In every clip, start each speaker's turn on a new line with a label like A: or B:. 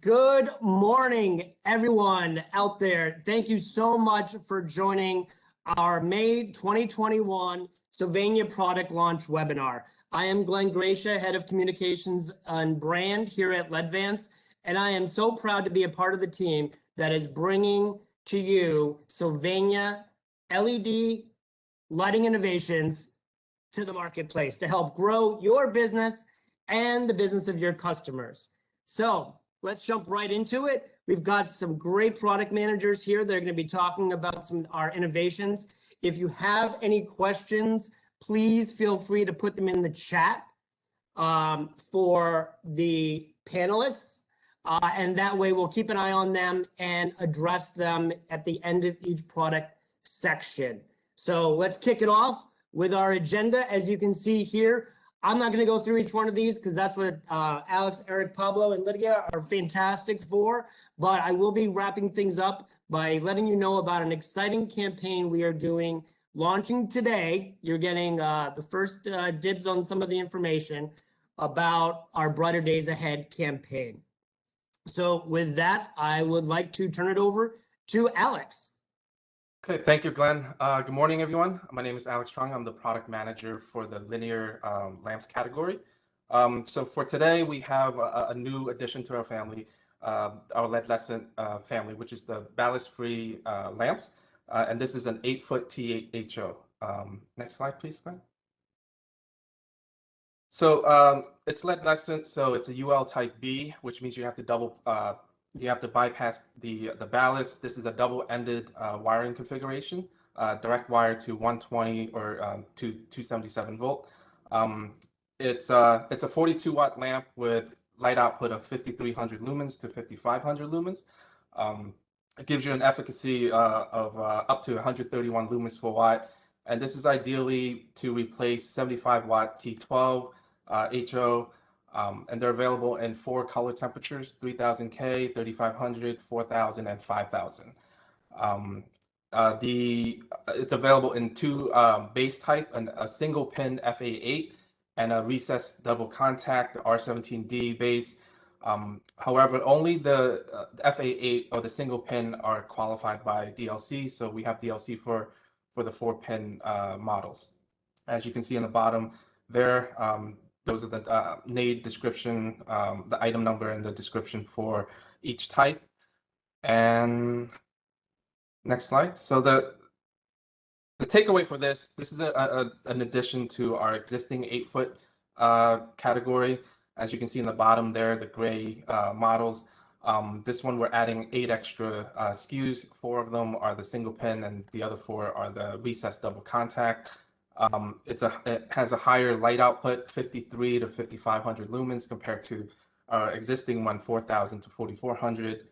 A: Good morning, everyone out there. Thank you so much for joining our May 2021 Sylvania product launch webinar. I am Glenn Gracia, Head of Communications and Brand here at LEDVANCE, and I am so proud to be a part of the team that is bringing to you Sylvania LED lighting innovations to the marketplace to help grow your business and the business of your customers. So let's jump right into it. We've got some great product managers here. They're going to be talking about some of our innovations. If you have any questions, please feel free to put them in the chat for the panelists. And that way we'll keep an eye on them and address them at the end of each product section. So let's kick it off with our agenda. As you can see here, I'm not going to go through each one of these because that's what Alex, Eric, Pablo, and Lydia are fantastic for. But I will be wrapping things up by letting you know about an exciting campaign we are doing, launching today. You're getting the first dibs on some of the information about our Brighter Days Ahead campaign. So with that, I would like to turn it over to Alex.
B: Okay, thank you, Glenn. Good morning, everyone. My name is Alex Strong. I'm the product manager for the linear lamps category. So for today, we have a new addition to our family, our LEDVANCE family, which is the ballast-free lamps. And this is an 8-foot T8 HO. Next slide, please, Glenn. So it's LEDVANCE, so it's a UL Type B, which means you have to you have to bypass the ballast. This is a double-ended wiring configuration, direct wire to 120 or to 277 volt. It's a 42-watt lamp with light output of 5,300 lumens to 5,500 lumens. It gives you an efficacy of up to 131 lumens per watt, and this is ideally to replace 75-watt T12 HO. And they're available in 4 color temperatures: 3000K, 3500, 4000, and 5000. It's available in 2 base type, a single pin FA8 and a recessed double contact R17D base. However, only the FA8 or the single pin are qualified by DLC, so we have DLC for the 4-pin models. As you can see in the bottom there, those are the NAID description, the item number, and the description for each type. And next slide. So the takeaway for this is an addition to our existing 8-foot category. As you can see in the bottom there, the gray models. This one we're adding 8 extra SKUs. 4 of them are the single pin, and the other 4 are the recessed double contact. It has a higher light output, 53 to 5,500 lumens, compared to our existing one, 4,000 to 4,400.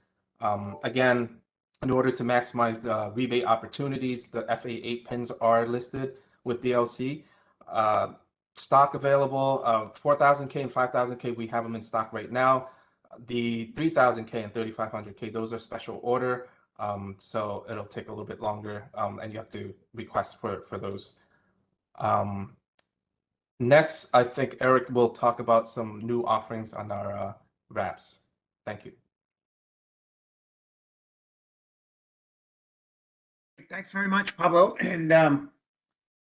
B: Again, in order to maximize the rebate opportunities, the FA8 pins are listed with DLC. Stock available, 4,000K and 5,000K, we have them in stock right now. The 3,000K and 3,500K, those are special order, so it'll take a little bit longer, and you have to request for those. Next, I think Eric will talk about some new offerings on our wraps. Thank you.
C: Thanks very much, Pablo, and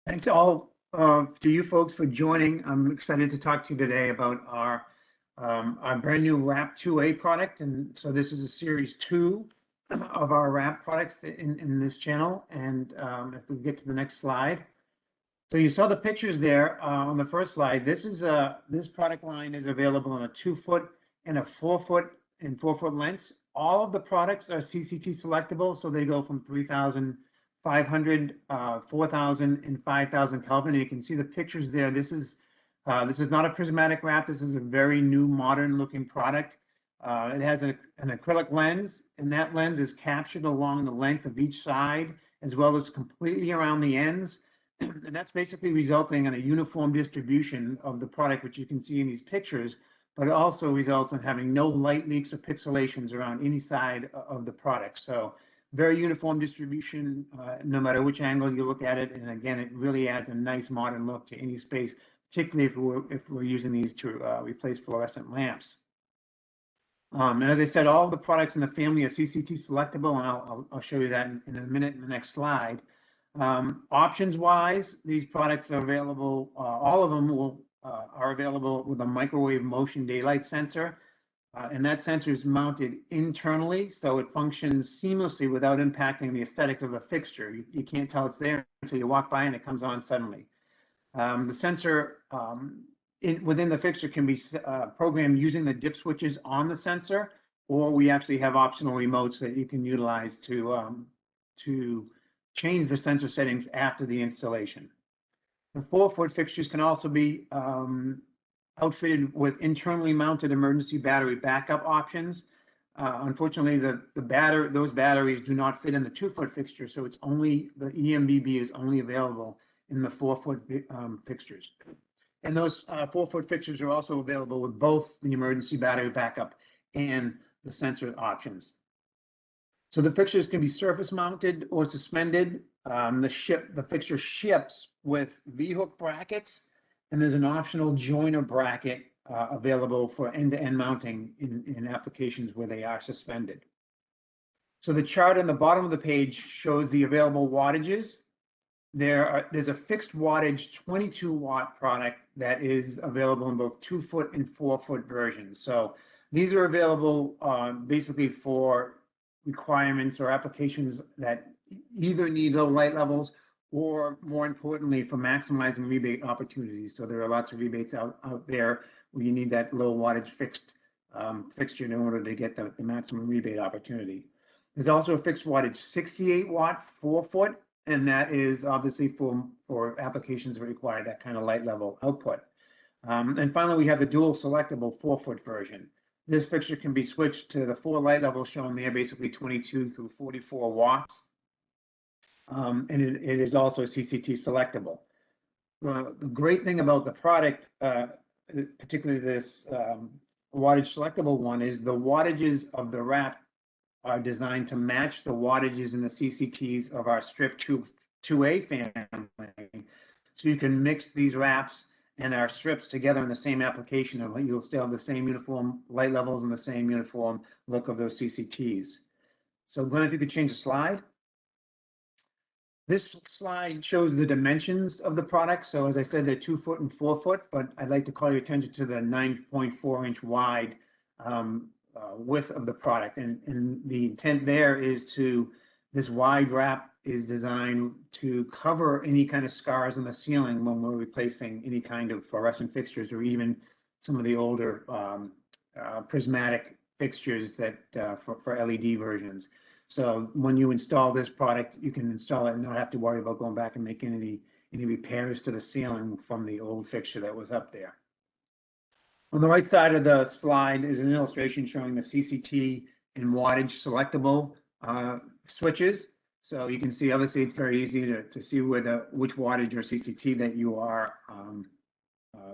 C: thanks all to you folks for joining. I'm excited to talk to you today about our brand new Wrap 2A product, and so this is a series 2 of our wrap products in this channel. And if we get to the next slide. So you saw the pictures there on the first slide. This product line is available in a 2-foot and a 4-foot and 4-foot lengths. All of the products are CCT selectable, so they go from 3,500, 4,000, and 5,000 Kelvin. And you can see the pictures there. This is not a prismatic wrap. This is a very new, modern-looking product. It has an acrylic lens, and that lens is captured along the length of each side, as well as completely around the ends. And that's basically resulting in a uniform distribution of the product, which you can see in these pictures, but it also results in having no light leaks or pixelations around any side of the product. So very uniform distribution, no matter which angle you look at it. And again, it really adds a nice modern look to any space, particularly if we're using these to replace fluorescent lamps. And as I said, all of the products in the family are CCT selectable, and I'll show you that in a minute in the next slide. Options wise, these products are available, all of them are available with a microwave motion daylight sensor. And that sensor is mounted internally, so it functions seamlessly without impacting the aesthetic of the fixture. You can't tell it's there until you walk by and it comes on suddenly. The sensor within the fixture can be programmed using the dip switches on the sensor, or we actually have optional remotes that you can utilize to change the sensor settings after the installation. The 4-foot fixtures can also be outfitted with internally mounted emergency battery backup options. Unfortunately, those batteries do not fit in the 2-foot fixture, so it's only the EMBB is only available in the 4-foot fixtures. And those 4-foot fixtures are also available with both the emergency battery backup and the sensor options. So the fixtures can be surface mounted or suspended. The fixture ships with V-hook brackets, and there's an optional joiner bracket available for end-to-end mounting in applications where they are suspended. So the chart on the bottom of the page shows the available wattages. There's a fixed wattage 22 watt product that is available in both 2-foot and 4-foot versions. So these are available basically for requirements or applications that either need low light levels or, more importantly, for maximizing rebate opportunities. So there are lots of rebates out there where you need that low wattage fixed fixture in order to get the maximum rebate opportunity. There's also a fixed wattage 68 watt 4-foot, and that is obviously for applications that require that kind of light level output. And finally, we have the dual selectable 4-foot version. This fixture can be switched to the 4 light levels shown there, basically 22 through 44 watts. And it is also CCT selectable. The great thing about the product, particularly this wattage selectable one, is the wattages of the wrap are designed to match the wattages in the CCTs of our strip 2A family. So you can mix these wraps and our strips together in the same application, and you'll still have the same uniform light levels and the same uniform look of those CCTs. So Glenn, if you could change the slide. This slide shows the dimensions of the product. So as I said, they're 2-foot and 4-foot, but I'd like to call your attention to the 9.4 inch wide width of the product. And the intent there is this wide wrap is designed to cover any kind of scars on the ceiling when we're replacing any kind of fluorescent fixtures or even some of the older prismatic fixtures that for LED versions. So when you install this product, you can install it and not have to worry about going back and making any repairs to the ceiling from the old fixture that was up there. On the right side of the slide is an illustration showing the CCT and wattage selectable switches. So you can see, obviously, it's very easy to see which wattage or CCT that you are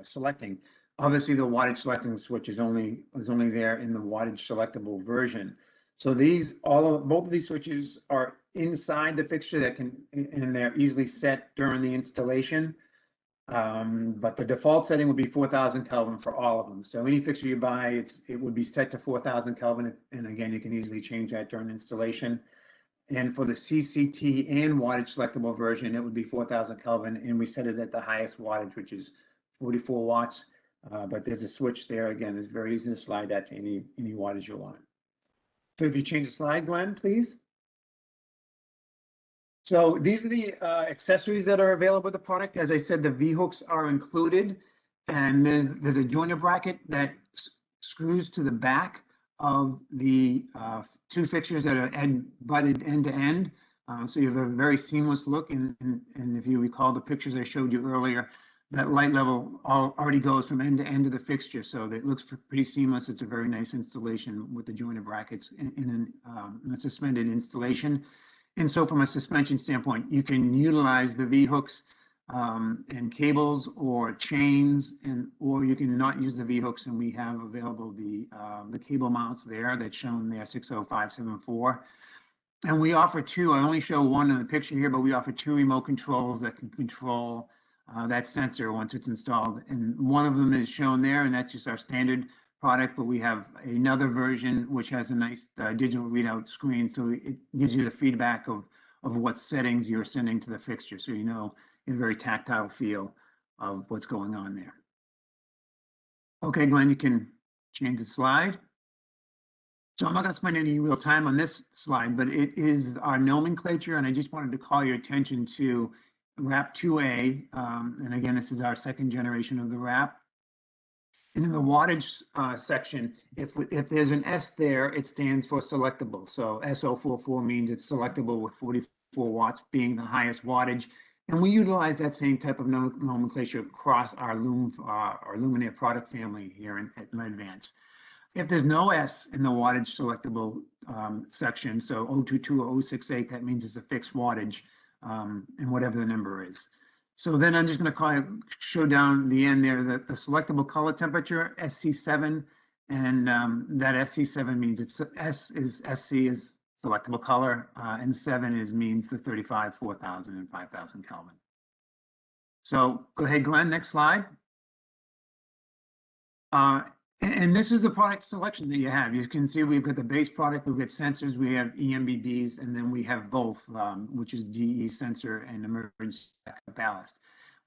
C: selecting. Obviously, the wattage selecting switch is only there in the wattage selectable version. So both of these switches are inside the fixture and they're easily set during the installation. But the default setting would be 4,000 Kelvin for all of them. So any fixture you buy, it would be set to 4,000 Kelvin. And again, you can easily change that during installation. And for the CCT and wattage selectable version, it would be 4,000 Kelvin. And we set it at the highest wattage, which is 44 watts. But there's a switch there. Again, it's very easy to slide that to any wattage you want. So if you change the slide, Glenn, please. So these are the accessories that are available with the product. As I said, the V-hooks are included, and there's a joiner bracket that screws to the back of the 2 fixtures that are butted end to end. So you have a very seamless look, and if you recall the pictures I showed you earlier, that light level already goes from end to end of the fixture, so it looks pretty seamless. It's a very nice installation with the joiner brackets in a suspended installation. And so from a suspension standpoint, you can utilize the V-hooks and cables or chains, or you can not use the V-hooks, and we have available the cable mounts there that's shown there, 60574. And we offer 2, I only show one in the picture here, but we offer 2 remote controls that can control that sensor once it's installed. And one of them is shown there, and that's just our standard product, but we have another version which has a nice digital readout screen, so it gives you the feedback of what settings you're sending to the fixture, so you know in a very tactile feel of what's going on there. Okay, Glenn, you can change the slide. So I'm not going to spend any real time on this slide, but it is our nomenclature, and I just wanted to call your attention to wrap 2A, and again, this is our second generation of the wrap. And in the wattage section, if there's an S there, it stands for selectable. So SO44 means it's selectable with 44 watts being the highest wattage. And we utilize that same type of nomenclature across our Luminaire product family here at LEDVANCE. If there's no S in the wattage selectable section, so 022 or 068, that means it's a fixed wattage, and whatever the number is. So then I'm just going to show down the end there that the selectable color temperature, SC7, and that SC7 means it's S is SC is selectable color, and 7 means the 35, 4000, and 5000 Kelvin. So go ahead, Glenn, next slide. And this is the product selection that you have. You can see we've got the base product, we've got sensors, we have EMBBs, and then we have both, which is DE sensor and emergency ballast.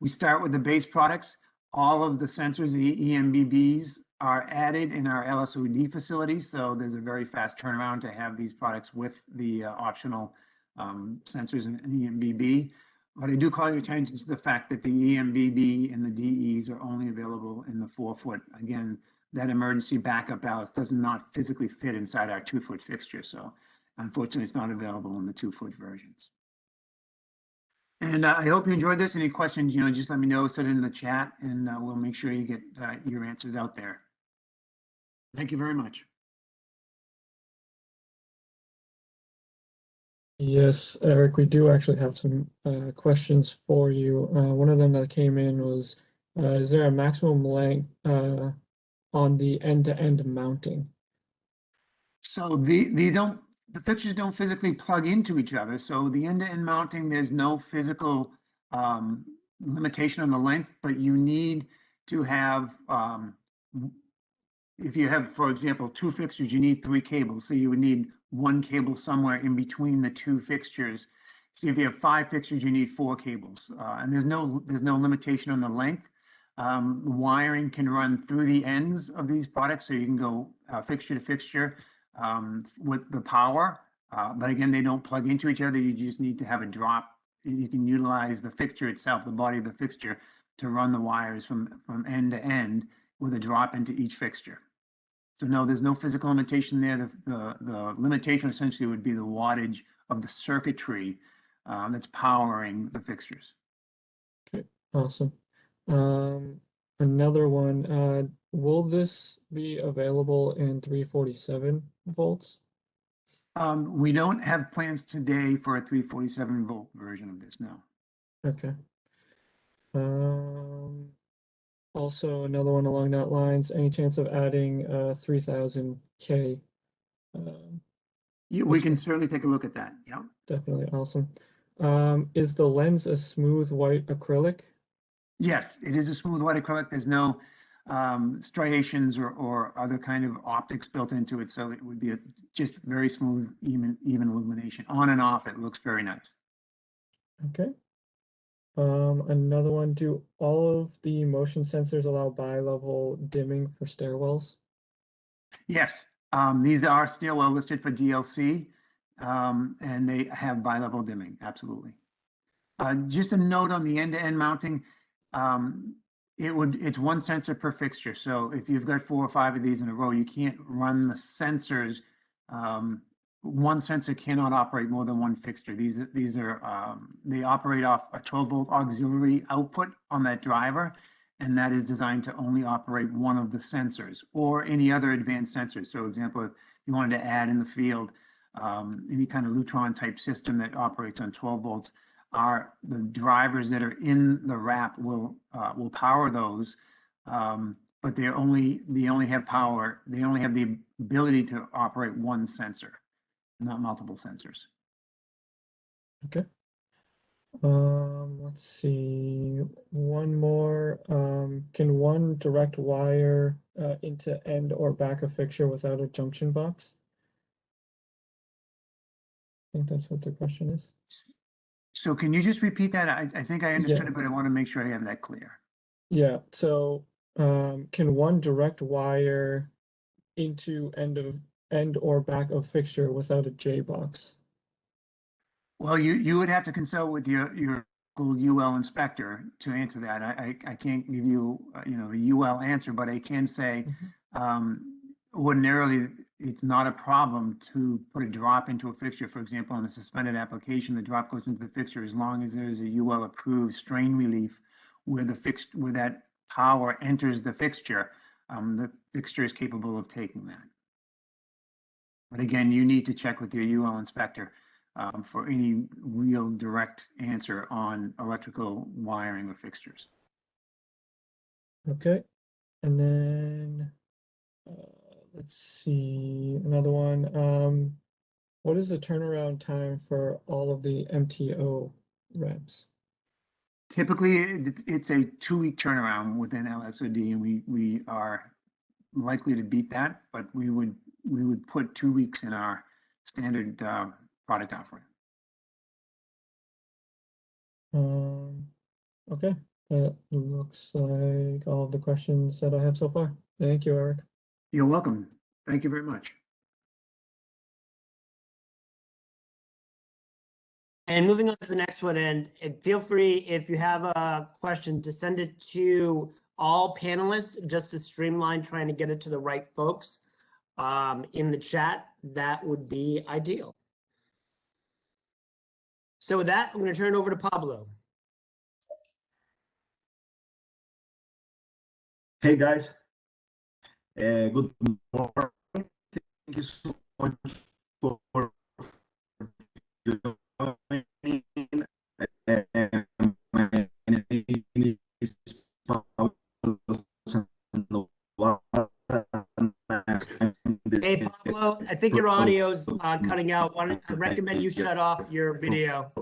C: We start with the base products. All of the sensors, the EMBBs, are added in our LSOD facility, so there's a very fast turnaround to have these products with the optional sensors and EMBB. But I do call your attention to the fact that the EMBB and the DEs are only available in the 4-foot. Again, that emergency backup ballast does not physically fit inside our 2-foot fixture. So unfortunately, it's not available in the 2-foot versions. And I hope you enjoyed this. Any questions, just let me know, send it in the chat, and we'll make sure you get your answers out there. Thank you very much.
D: Yes, Eric, we do actually have some questions for you. One of them that came in was, is there a maximum length on the end-to-end mounting?
C: So the fixtures don't physically plug into each other. So the end-to-end mounting, there's no physical limitation on the length, but you need to have, if you have, for example, 2 fixtures, you need 3 cables. So you would need 1 cable somewhere in between the 2 fixtures. So if you have 5 fixtures, you need 4 cables. And there's no limitation on the length. Wiring can run through the ends of these products, so you can go fixture to fixture with the power. But again, they don't plug into each other. You just need to have a drop. You can utilize the fixture itself, the body of the fixture, to run the wires from end to end with a drop into each fixture. So no, there's no physical limitation there. The limitation essentially would be the wattage of the circuitry that's powering the fixtures.
D: Okay, awesome. Another one, will this be available in 347 volts?
C: We don't have plans today for a 347 volt version of this, no.
D: Okay. Also another one along that lines, any chance of adding 3000K?
C: We can certainly take a look at that, yeah.
D: Definitely, awesome. Is the lens a smooth white acrylic?
C: Yes, it is a smooth white acrylic. There's no striations or other kind of optics built into it, so it would be just very smooth, even illumination. On and off, it looks very nice.
D: Okay. Another one, do all of the motion sensors allow bi-level dimming for stairwells?
C: Yes, these are stairwell listed for DLC, and they have bi-level dimming, absolutely. Just a note on the end-to-end mounting, it's 1 sensor per fixture. So if you've got 4 or 5 of these in a row, you can't run the sensors. 1 sensor cannot operate more than 1 fixture. These are they operate off a 12-volt auxiliary output on that driver, and that is designed to only operate 1 of the sensors or any other advanced sensors. So, for example, if you wanted to add in the field any kind of Lutron type system that operates on 12 volts, the drivers that are in the wrap will power those, but they only have power. They only have the ability to operate 1 sensor, not multiple sensors.
D: Okay. Let's see, one more. Can one direct wire into end or back of fixture without a junction box? I think that's what the question is.
C: So can you just repeat that? I think I understood
D: Yeah.
C: it, but I want to make sure I have that clear.
D: Yeah, so can one direct wire into end or back of fixture without a J box?
C: Well, you would have to consult with your local UL inspector to answer that. I can't give you, a UL answer, but I can say, ordinarily, it's not a problem to put a drop into a fixture. For example, on a suspended application, the drop goes into the fixture as long as there's a UL approved strain relief where where that power enters the fixture. The fixture is capable of taking that. But again, you need to check with your UL inspector for any real direct answer on electrical wiring of fixtures.
D: Okay, and then let's see, another one. What is the turnaround time for all of the MTO reps?
C: Typically, it's a 2-week turnaround within LSOD, and we are likely to beat that, but we would put 2 weeks in our standard product offering.
D: Okay, that looks like all of the questions that I have so far. Thank you, Eric.
C: You're welcome. Thank you very much.
A: And moving on to the next one, and feel free, if you have a question, to send it to all panelists, just to streamline trying to get it to the right folks in the chat. That would be ideal. So with that, I'm going to turn it over to Pablo.
E: Hey guys, good morning. Thank you so much for joining. My name is Pablo Sandoval.
A: Hey Pablo, I think your audio's cutting out. I recommend you shut off your video.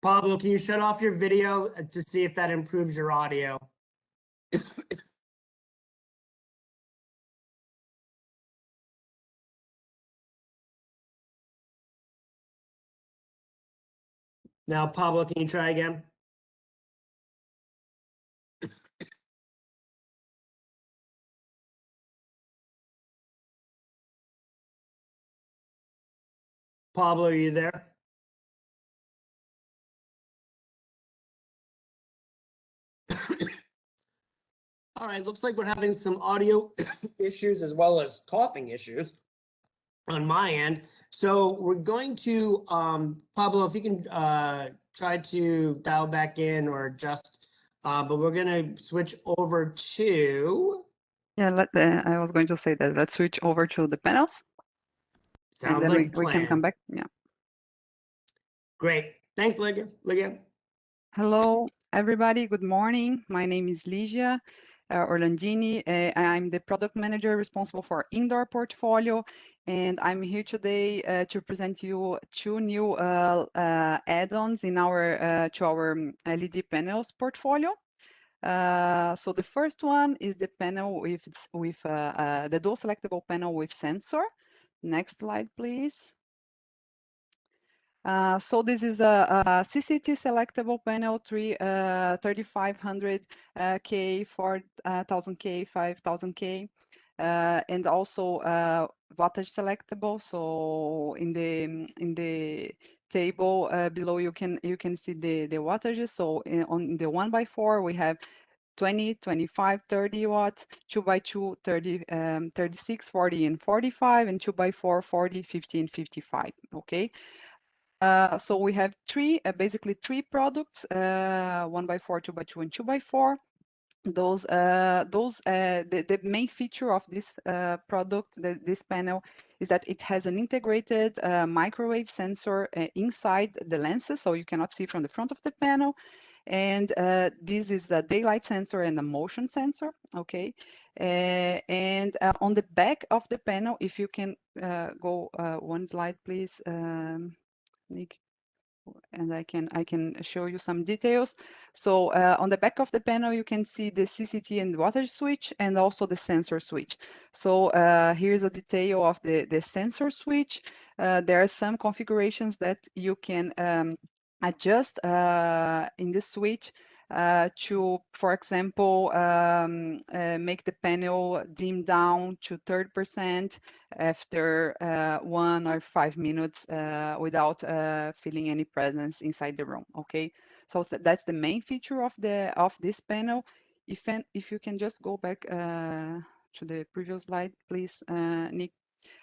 A: Pablo, can you shut off your video to see if that improves your audio? Now, Pablo, can you try again? Pablo, are you there? All right, looks like we're having some audio issues as well as coughing issues on my end. So we're going to, Pablo, if you can try to dial back in or adjust, but we're going to switch over to.
F: Yeah, I was going to say that let's switch over to the panels.
A: Sounds
F: and then
A: like
F: we can come back. Yeah.
A: Great. Thanks, Ligia.
F: Hello, everybody. Good morning. My name is Ligia Orlandini. I'm the product manager responsible for indoor portfolio, and I'm here today to present you 2 new add-ons in our to our LED panels portfolio. So the first one is the panel with the dual selectable panel with sensor. Next slide, please. So this is a CCT selectable panel, 3500 K, 4000 K, 5000 K, and also wattage selectable. So in the table below, you can see the wattages. So on the 1x4, we have 20, 25, 30 watts, 2x2, 30, 36, 40, and 45, and 2x4, 40, 50, and 55. Okay. So we have basically three products, 1x4, 2x2, and 2x4. The main feature of this product, this panel, is that it has an integrated microwave sensor inside the lenses, so you cannot see from the front of the panel. And this is a daylight sensor and a motion sensor, okay? And on the back of the panel, if you can go one slide, please, Nick, and I can show you some details. So on the back of the panel, you can see the CCT and wattage switch and also the sensor switch. So here's a detail of the sensor switch. There are some configurations that you can adjust in the switch to, for example, make the panel dim down to 30% after 1 or 5 minutes without feeling any presence inside the room. Okay, so that's the main feature of this panel. If you can just go back to the previous slide, please, Nick.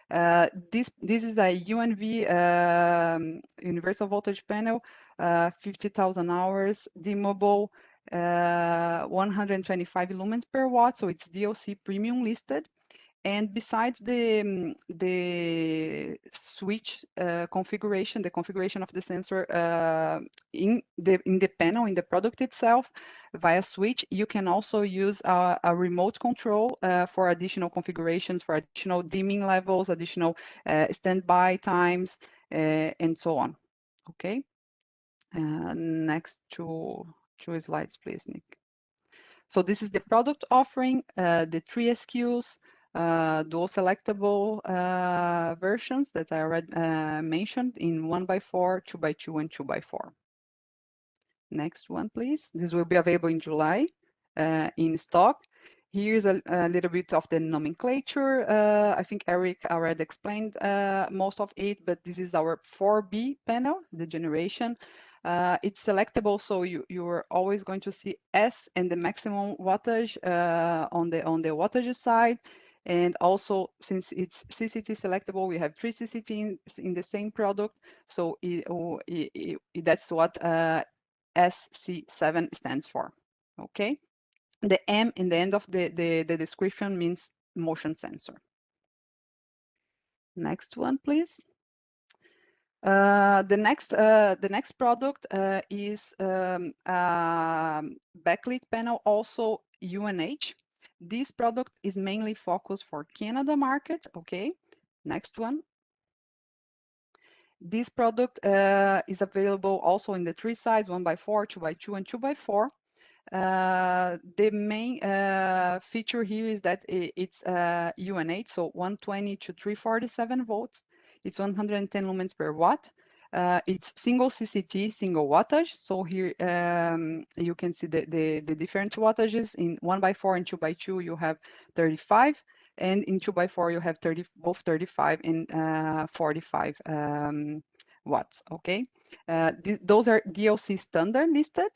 F: This is a UNV universal voltage panel, 50,000 hours, dimmable, 125 lumens per watt, so it's DOC premium listed. And besides the switch configuration, the configuration of the sensor in the panel, in the product itself, via switch, you can also use a remote control for additional configurations, for additional dimming levels, additional standby times, and so on. Okay. Next two slides, please, Nick. So this is the product offering, the 3 SKUs, dual selectable versions that I already mentioned in 1x4, 2x2, and 2x4. Next one, please. This will be available in July in stock. Here's a little bit of the nomenclature. I think Eric already explained most of it, but this is our 4B panel, the generation. It's selectable, so you're always going to see S and the maximum wattage on the wattage side. And also, since it's CCT selectable, we have 3 CCTs in the same product. So that's what SC7 stands for. Okay. The M in the end of the description means motion sensor. Next one, please. The next product is backlit panel, also UNH. This product is mainly focused for Canada market. Okay, next one. This product is available also in the 3 sizes, 1x4, 2x2, and 2x4. The main feature here is that it's UNH, so 120 to 347 volts. It's 110 lumens per watt. It's single CCT, single wattage. So here you can see the different wattages. In 1x4 and 2x2, you have 35. And in 2x4, you have both 35 and 45 watts. Okay, those are DOC standard listed.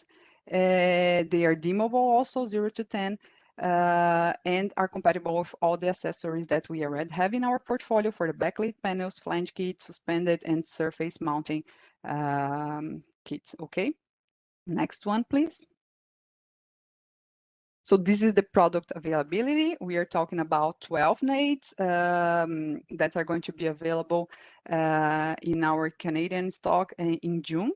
F: They are dimmable also, 0 to 10, and are compatible with all the accessories that we already have in our portfolio for the backlit panels, flange kits, suspended, and surface mounting kits. Okay, next one, please. So this is the product availability. We are talking about 12 nades that are going to be available in our Canadian stock in June.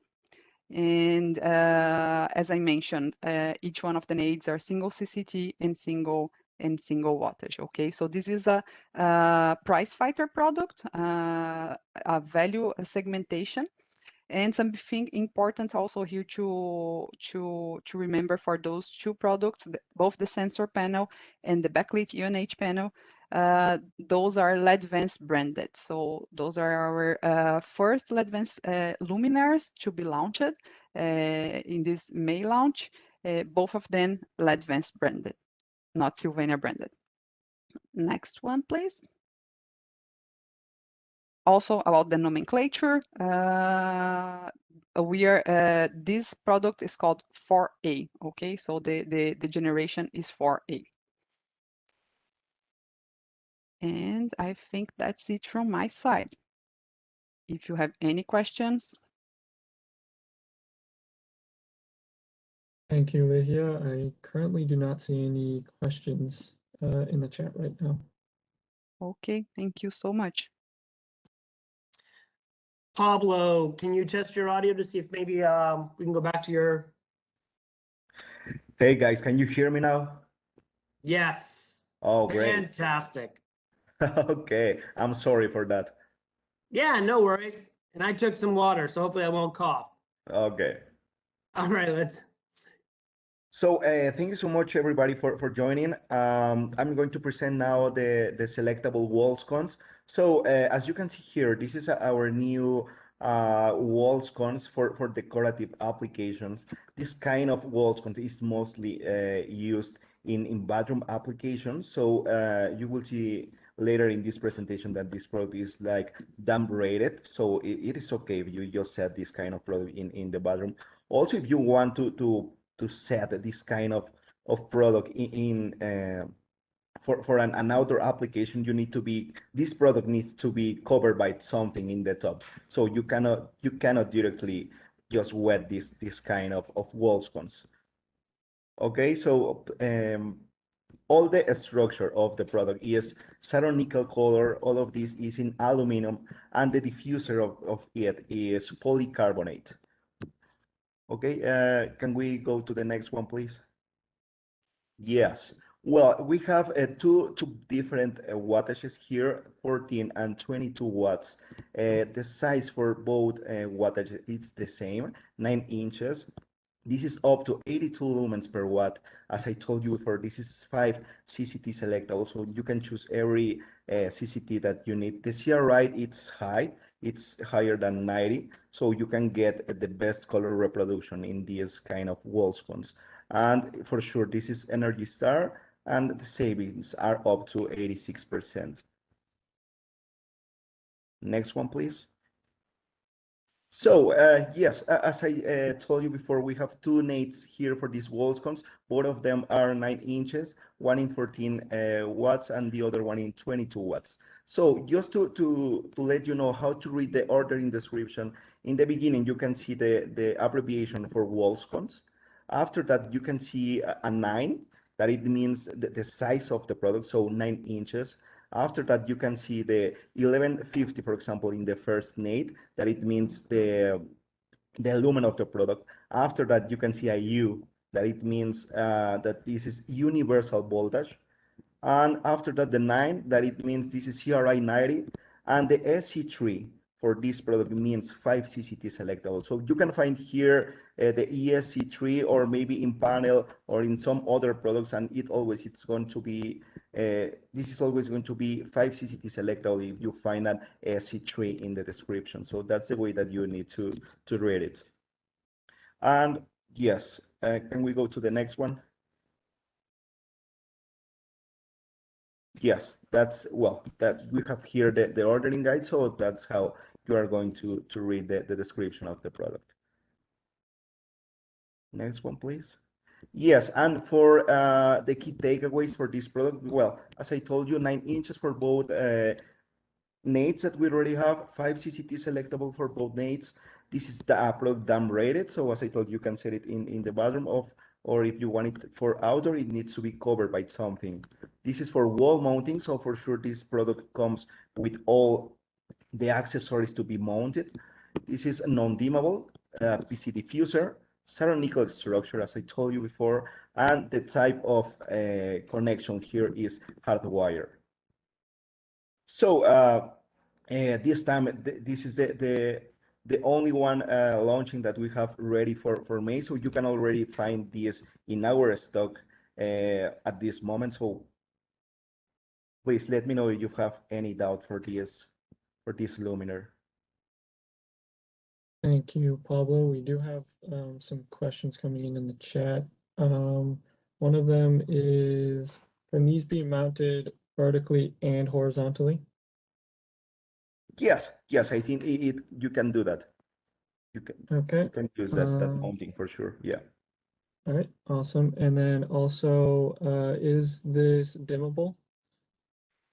F: And as I mentioned, each one of the nades are single CCT and single wattage. Okay, so this is a price fighter product, a value segmentation. And something important also here to remember for those 2 products, both the sensor panel and the backlit UNH panel, those are LEDVANCE branded. So those are our first LEDVANCE luminaires to be launched in this May launch. Both of them LEDVANCE branded, not SYLVANIA branded. Next one, please. Also about the nomenclature, this product is called 4A. Okay, so the generation is 4A. And I think that's it from my side. If you have any questions.
D: Thank you, Lydia. I currently do not see any questions in the chat right now.
F: Okay, thank you so much.
A: Pablo, can you test your audio to see if maybe we can go back to your
E: Hey guys, can you hear me now?
A: Yes.
E: Oh, great.
A: Fantastic.
E: Okay, I'm sorry for that.
A: Yeah, no worries. And I took some water, so hopefully I won't cough.
E: Okay.
A: All right, let's.
E: So thank you so much, everybody, for joining. I'm going to present now the selectable wall sconce. So as you can see here, this is our new wall sconce for decorative applications. This kind of wall sconce is mostly used in bathroom applications. So you will see later in this presentation that this product is like damp rated. So it is okay if you just set this kind of product in the bathroom. Also, if you want to set this kind of product for an outdoor application, you need to be this product needs to be covered by something in the top. So you cannot directly just wet this kind of wall sconce. Okay, so all the structure of the product is saron nickel color. All of this is in aluminum, and the diffuser of it is polycarbonate. Okay, can we go to the next one, please? Yes. Well, we have two different wattages here, 14 and 22 watts. The size for both wattages is the same, 9 inches. This is up to 82 lumens per watt. As I told you before, this is 5 CCT selectable, so you can choose every CCT that you need. The CRI, it's high, it's higher than 90, so you can get the best color reproduction in these kind of wall sconce. And for sure, this is Energy Star, and the savings are up to 86%. Next one, please. So yes, as I told you before, we have two nates here for these wall sconce. Both of them are 9 inches, one in 14 watts and the other one in 22 watts. So just to let you know how to read the ordering description, in the beginning you can see the abbreviation for wall sconce. After that you can see a 9, that it means the size of the product, so 9 inches. After that, you can see the 1150, for example, in the first nade, that it means the lumen of the product. After that, you can see a U, that it means that this is universal voltage. And after that, the 9, that it means this is CRI 90. And the SC3 for this product means 5 CCT selectable. So you can find here the ESC3 or maybe in panel or in some other products, and it's going to be this is always going to be 5 CCT selectable if you find an SC3 in the description. So that's the way that you need to read it. And yes, can we go to the next one? Yes, that's well, that we have here the ordering guide, so that's how you are going to read the description of the product. Next one, please. Yes, and for the key takeaways for this product, well, as I told you, 9 inches for both nades that we already have, 5 CCT selectable for both nades. This is the product damp rated, so as I told you, you can set it in the bathroom or if you want it for outdoor, it needs to be covered by something. This is for wall mounting, so for sure this product comes with all the accessories to be mounted. This is non-dimmable PC diffuser, saron nickel structure, as I told you before, and the type of connection here is hardwire. So this time, this is the only one launching that we have ready for May. So you can already find this in our stock at this moment. So please let me know if you have any doubt for this luminaire.
D: Thank you, Pablo. We do have some questions coming in the chat. One of them is, can these be mounted vertically and horizontally?
E: Yes, I think you can do that. You can use that mounting for sure. Yeah.
D: All right, awesome. And then also, is this dimmable?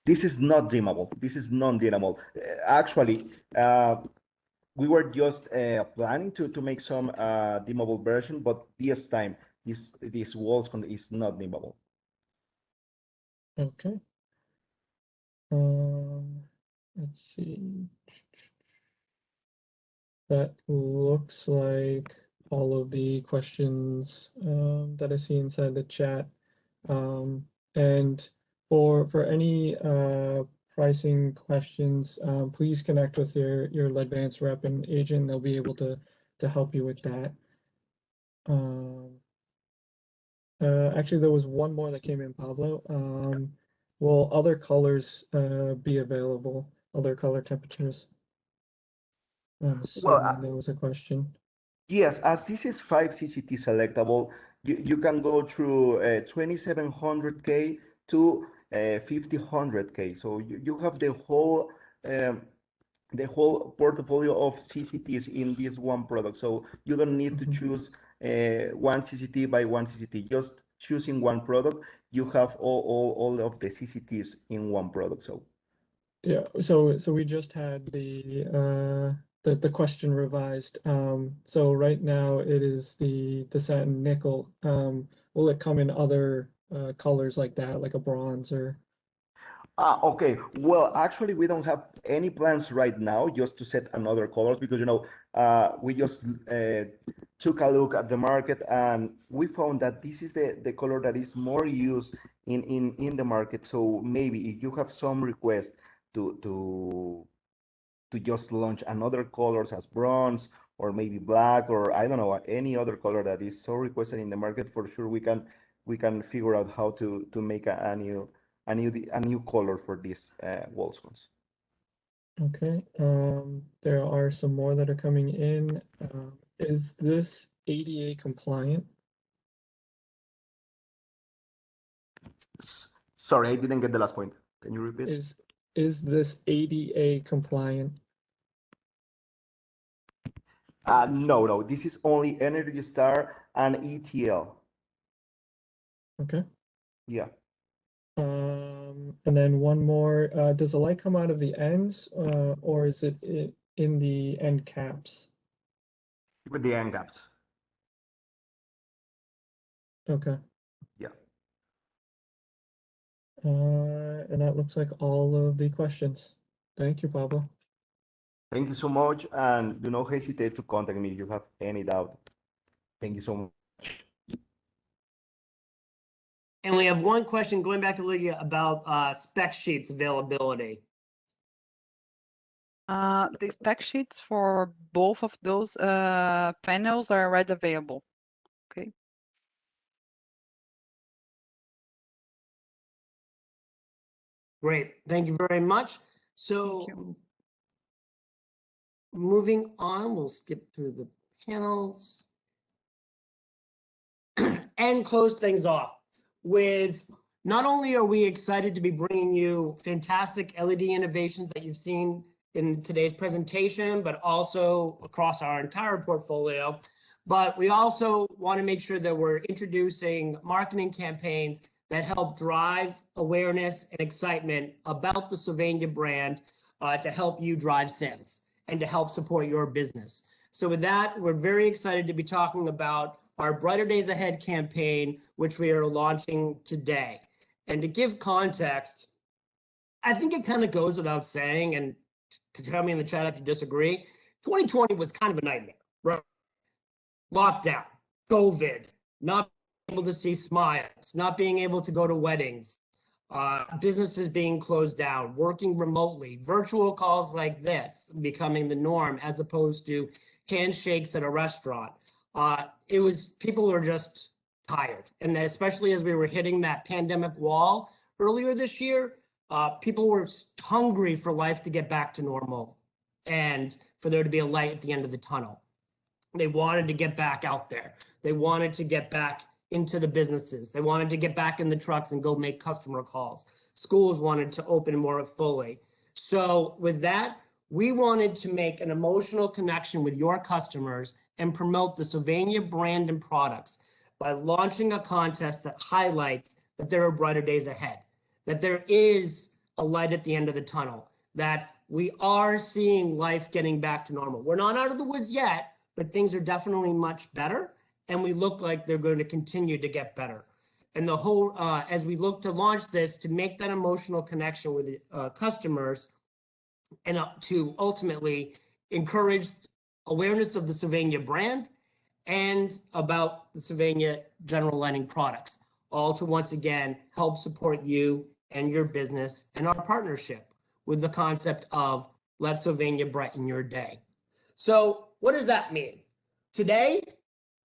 E: This is not dimmable. This is non-dimmable. Actually, we were just planning to make some dimmable version, but this time this wall sconce is not dimmable.
D: Okay. Let's see. That looks like all of the questions that I see inside the chat. And for any pricing questions, please connect with your LEDVANCE rep and agent. They'll be able to help you with that. Actually, there was one more that came in, Pablo. Will other colors be available? Other color temperatures? I'm assuming that was a question.
E: Yes, as this is 5 CCT selectable, you can go through 2700K to 5000K. So you have the whole portfolio of CCTs in this one product. So you don't need to choose one CCT by one CCT. Just choosing one product, you have all of the CCTs in one product. So
D: yeah, so we just had the question revised. So right now it is the satin nickel. Will it come in other colors like that, like a bronze or?
E: Okay. Well, actually, we don't have any plans right now just to set another colors because, we just took a look at the market and we found that this is the color that is more used in the market. So maybe if you have some request to just launch another colors as bronze or maybe black or I don't know, any other color that is so requested in the market, for sure we can figure out how to make a new color for these wall sconce.
D: Okay, there are some more that are coming in. Is this ADA compliant?
E: Sorry, I didn't get the last point. Can you repeat?
D: Is this ADA compliant?
E: No. This is only Energy Star and ETL.
D: Okay.
E: Yeah.
D: And then one more. Does the light come out of the ends, or is it in the end caps?
E: With the end caps.
D: Okay.
E: Yeah.
D: And that looks like all of the questions. Thank you, Pablo.
E: Thank you so much, and do not hesitate to contact me if you have any doubt. Thank you so much.
A: And we have one question going back to Lydia about spec sheets availability.
F: The spec sheets for both of those panels are already available. Okay.
A: Great, thank you very much. So moving on, we'll skip through the panels and close things off with, not only are we excited to be bringing you fantastic LED innovations that you've seen in today's presentation, but also across our entire portfolio, but we also want to make sure that we're introducing marketing campaigns that help drive awareness and excitement about the Sylvania brand to help you drive sales and to help support your business. So with that, we're very excited to be talking about our Brighter Days Ahead campaign, which we are launching today. And to give context, I think it kind of goes without saying, and to tell me in the chat if you disagree, 2020 was kind of a nightmare, right? Lockdown, COVID, not able to see smiles, not being able to go to weddings, businesses being closed down, working remotely, virtual calls like this becoming the norm as opposed to handshakes at a restaurant. People were just tired. And especially as we were hitting that pandemic wall earlier this year, people were hungry for life to get back to normal and for there to be a light at the end of the tunnel. They wanted to get back out there. They wanted to get back into the businesses. They wanted to get back in the trucks and go make customer calls. Schools wanted to open more fully. So with that, we wanted to make an emotional connection with your customers and promote the Sylvania brand and products by launching a contest that highlights that there are brighter days ahead, that there is a light at the end of the tunnel, that we are seeing life getting back to normal. We're not out of the woods yet, but things are definitely much better, and we look like they're going to continue to get better. And the whole, as we look to launch this, to make that emotional connection with customers and to ultimately encourage awareness of the Sylvania brand and about the Sylvania general lighting products, all to once again help support you and your business and our partnership with the concept of let Sylvania brighten your day. So what does that mean? Today,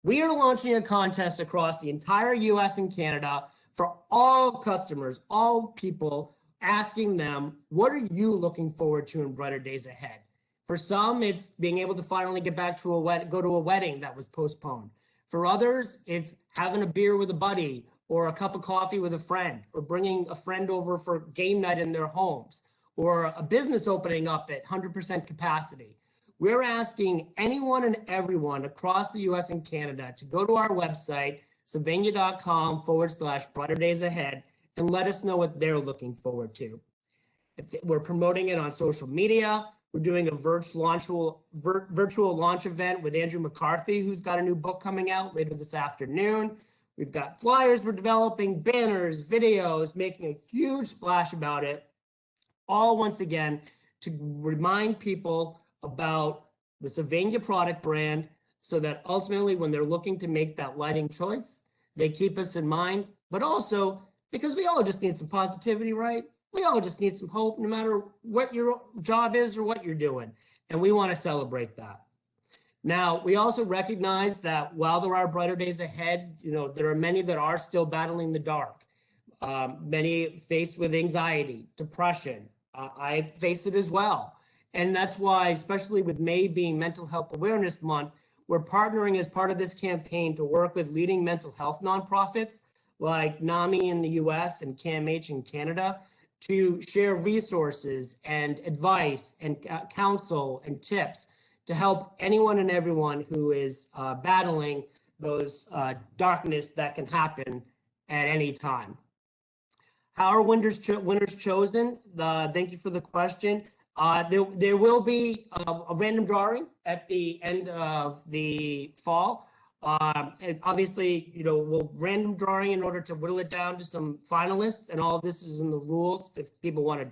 A: we are launching a contest across the entire US and Canada for all customers, all people, asking them, what are you looking forward to in brighter days ahead? For some, it's being able to finally get back to go to a wedding that was postponed. For others, it's having a beer with a buddy or a cup of coffee with a friend, or bringing a friend over for game night in their homes, or a business opening up at 100% capacity. We're asking anyone and everyone across the US and Canada to go to our website, sylvania.com/brighter days ahead, and let us know what they're looking forward to. We're promoting it on social media. We're doing a virtual launch event with Andrew McCarthy, who's got a new book coming out later this afternoon. We've got flyers we're developing, banners, videos, making a huge splash about it, all once again to remind people about the Sylvania product brand so that ultimately when they're looking to make that lighting choice, they keep us in mind, but also because we all just need some positivity, right? We all just need some hope, no matter what your job is or what you're doing. And we want to celebrate that. Now, we also recognize that while there are brighter days ahead, there are many that are still battling the dark. Many faced with anxiety, depression. I face it as well. And that's why, especially with May being Mental Health Awareness Month, we're partnering as part of this campaign to work with leading mental health nonprofits like NAMI in the US and CAMH in Canada to share resources and advice and counsel and tips to help anyone and everyone who is battling those darkness that can happen at any time. How are winners chosen? Thank you for the question. There will be a random drawing at the end of the fall. And obviously, we'll random drawing in order to whittle it down to some finalists, and all of this is in the rules if people want to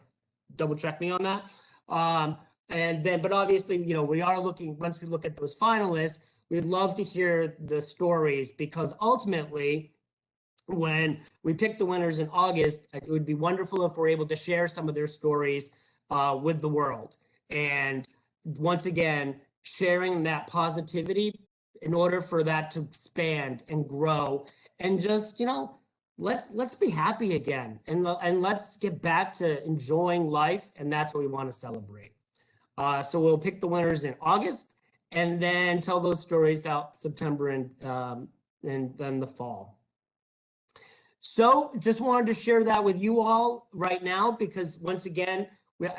A: double check me on that. But obviously, we are looking, once we look at those finalists, we'd love to hear the stories, because ultimately, when we pick the winners in August, it would be wonderful if we're able to share some of their stories with the world. And once again, sharing that positivity in order for that to expand and grow, and just, let's be happy again, and let's get back to enjoying life, and that's what we want to celebrate. So we'll pick the winners in August, and then tell those stories out September and then the fall. So just wanted to share that with you all right now, because once again,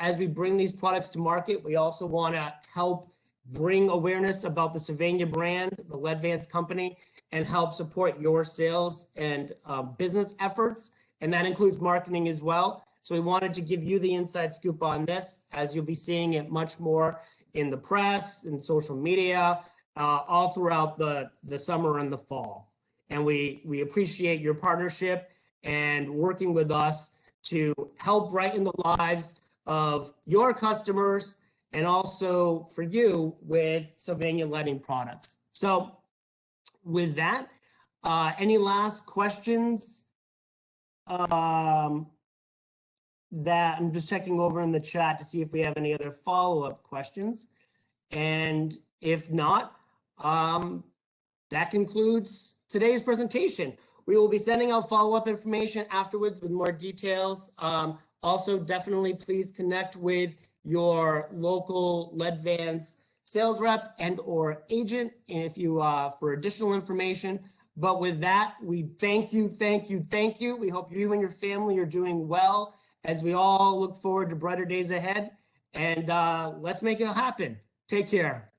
A: as we bring these products to market, we also want to help bring awareness about the Sylvania brand, the LEDVANCE company, and help support your sales and business efforts. And that includes marketing as well. So we wanted to give you the inside scoop on this, as you'll be seeing it much more in the press and social media, all throughout the summer and the fall. And we appreciate your partnership and working with us to help brighten the lives of your customers, and also for you with Sylvania lighting products. So with that, any last questions? That I'm just checking over in the chat to see if we have any other follow-up questions. And if not, that concludes today's presentation. We will be sending out follow-up information afterwards with more details. Also, definitely please connect with your local LEDVANCE sales rep and or agent if you for additional information. But with that, we thank you. We hope you and your family are doing well as we all look forward to brighter days ahead. And let's make it happen. Take care.